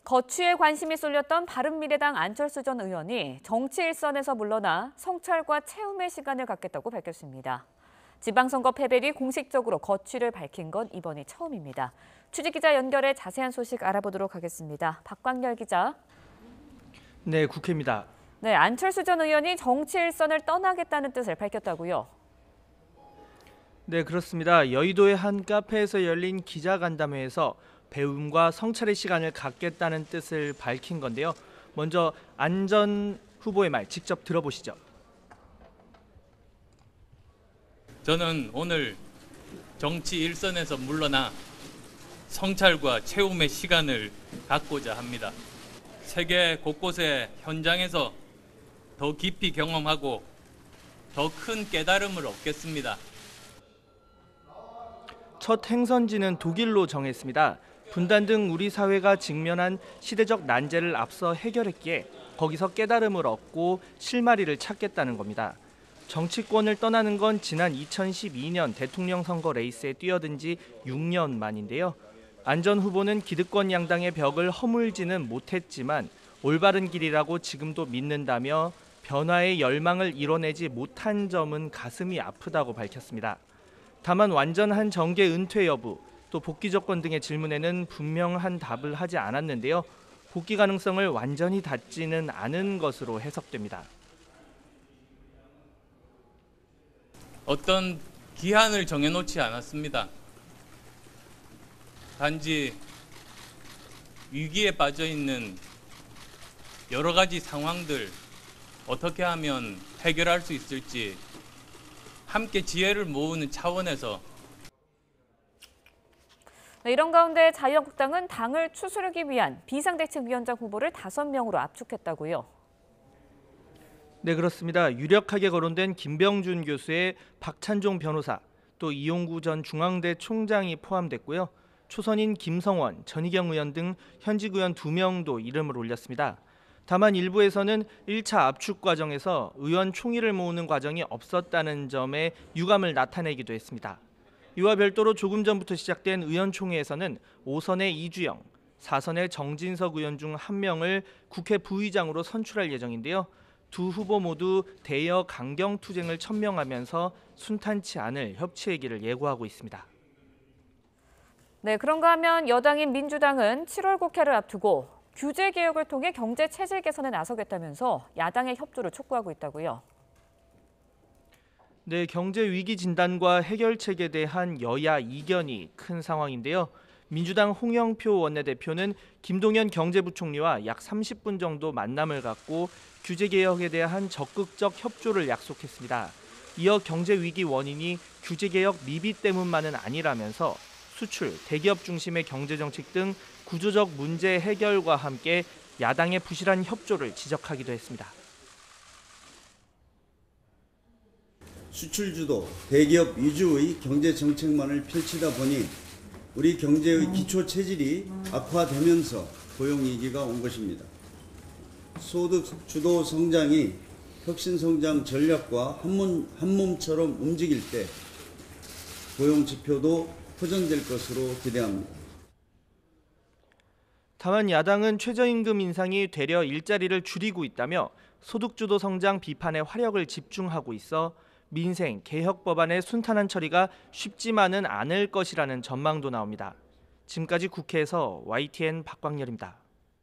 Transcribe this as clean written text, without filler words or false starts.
거취에 관심이 쏠렸던 바른미래당 안철수 전 의원이 정치 일선에서 물러나 성찰과 체험의 시간을 갖겠다고 밝혔습니다. 지방선거 패배 뒤 공식적으로 거취를 밝힌 건 이번이 처음입니다. 취재기자 연결해 자세한 소식 알아보도록 하겠습니다. 박광열 기자. 네, 국회입니다. 네, 안철수 전 의원이 정치 일선을 떠나겠다는 뜻을 밝혔다고요. 네, 그렇습니다. 여의도의 한 카페에서 열린 기자간담회에서 배움과 성찰의 시간을 갖겠다는 뜻을 밝힌 건데요. 먼저 안 전 후보의 말 직접 들어보시죠. 저는 오늘 정치 일선에서 물러나 성찰과 체험의 시간을 갖고자 합니다. 세계 곳곳의 현장에서 더 깊이 경험하고 더 큰 깨달음을 얻겠습니다. 첫 행선지는 독일로 정했습니다. 분단 등 우리 사회가 직면한 시대적 난제를 앞서 해결했기에 거기서 깨달음을 얻고 실마리를 찾겠다는 겁니다. 정치권을 떠나는 건 지난 2012년 대통령 선거 레이스에 뛰어든 지 6년 만인데요. 안 전 후보는 기득권 양당의 벽을 허물지는 못했지만 올바른 길이라고 지금도 믿는다며 변화의 열망을 이뤄내지 못한 점은 가슴이 아프다고 밝혔습니다. 다만 완전한 정계 은퇴 여부, 또 복귀 조건 등의 질문에는 분명한 답을 하지 않았는데요. 복귀 가능성을 완전히 닫지는 않은 것으로 해석됩니다. 어떤 기한을 정해놓지 않았습니다. 단지 위기에 빠져 있는 여러 가지 상황들 어떻게 하면 해결할 수 있을지 함께 지혜를 모으는 차원에서 이런 가운데 자유한국당은 당을 추스르기 위한 비상대책위원장 후보를 5명으로 압축했다고요. 네, 그렇습니다. 유력하게 거론된 김병준 교수의 박찬종 변호사, 또 이용구 전 중앙대 총장이 포함됐고요. 초선인 김성원, 전희경 의원 등 현직 의원 2명도 이름을 올렸습니다. 다만 일부에서는 1차 압축 과정에서 의원 총의를 모으는 과정이 없었다는 점에 유감을 나타내기도 했습니다. 이와 별도로 조금 전부터 시작된 의원총회에서는 5선의 이주영, 4선의 정진석 의원 중 1명을 국회 부의장으로 선출할 예정인데요. 두 후보 모두 대여 강경 투쟁을 천명하면서 순탄치 않을 협치의 길을 예고하고 있습니다. 네, 그런가 하면 여당인 민주당은 7월 국회를 앞두고 규제 개혁을 통해 경제 체질 개선에 나서겠다면서 야당의 협조를 촉구하고 있다고요. 네, 경제 위기 진단과 해결책에 대한 여야 이견이 큰 상황인데요. 민주당 홍영표 원내대표는 김동연 경제부총리와 약 30분 정도 만남을 갖고 규제 개혁에 대한 적극적 협조를 약속했습니다. 이어 경제 위기 원인이 규제 개혁 미비 때문만은 아니라면서 수출, 대기업 중심의 경제 정책 등 구조적 문제 해결과 함께 야당의 부실한 협조를 지적하기도 했습니다. 수출 주도, 대기업 위주의 경제 정책만을 펼치다 보니 우리 경제의 기초 체질이 악화되면서 고용 위기가 온 것입니다. 소득 주도 성장이 혁신 성장 전략과 한 몸처럼 움직일 때 고용 지표도 호전될 것으로 기대합니다. 다만 야당은 최저임금 인상이 되려 일자리를 줄이고 있다며 소득 주도 성장 비판에 화력을 집중하고 있어 민생, 개혁 법안의 순탄한 처리가 쉽지만은 않을 것이라는 전망도 나옵니다. 지금까지 국회에서 YTN 박광열입니다.